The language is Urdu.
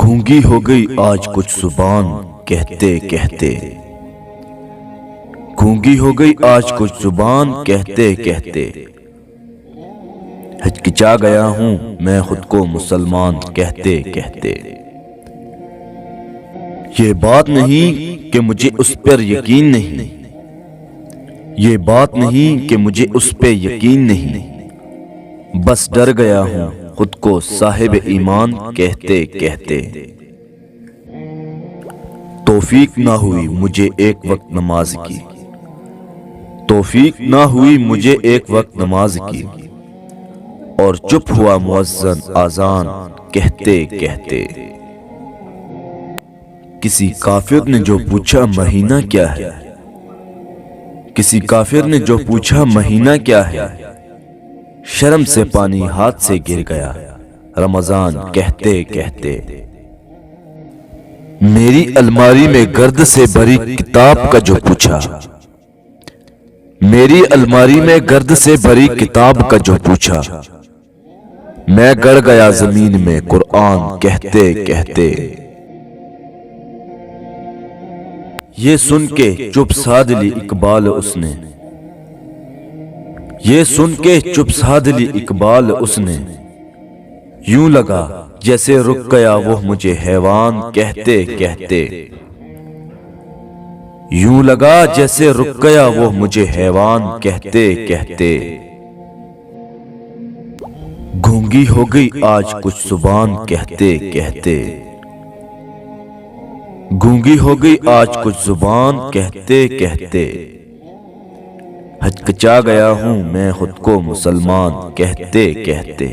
گونگی ہو گئی آج کچھ زبان کہتے کہتے، گونگی ہو گئی آج کچھ زبان کہتے کہتے، ہچکچا گیا ہوں میں خود کو مسلمان کہتے کہتے۔ یہ بات نہیں کہ مجھے اس پر یقین نہیں، یہ بات نہیں کہ مجھے اس پہ یقین نہیں، بس ڈر گیا ہوں خود کو صاحب ایمان کہتے کہتے۔ توفیق نہ ہوئی مجھے ایک وقت نماز کی، توفیق نہ ہوئی مجھے ایک وقت نماز کی، اور چپ ہوا مؤذن آذان کہتے کہتے۔ کسی کافر نے جو پوچھا مہینہ کیا ہے، کسی کافر نے جو پوچھا مہینہ کیا ہے، شرم سے پانی ہاتھ سے گر گیا رمضان کہتے کہتے۔ میری الماری میں گرد سے بھری کتاب کا جو پوچھا، میری الماری میں گرد سے بھری کتاب کا جو پوچھا، میں گڑ گیا زمین میں قرآن کہتے کہتے۔ یہ سن کے چپ سادھ لی اقبال اس نے، یہ سن کے چپ سادھ لی اقبال اس نے، یوں لگا جیسے رک گیا وہ مجھے حیوان کہتے کہتے، یوں لگا جیسے رک گیا وہ مجھے حیوان کہتے کہتے۔ گونگی ہو گئی آج کچھ زبان کہتے کہتے، گونگی ہو گئی آج کچھ زبان کہتے کہتے، ہچکچا گیا ہوں میں خود کو مسلمان کہتے کہتے۔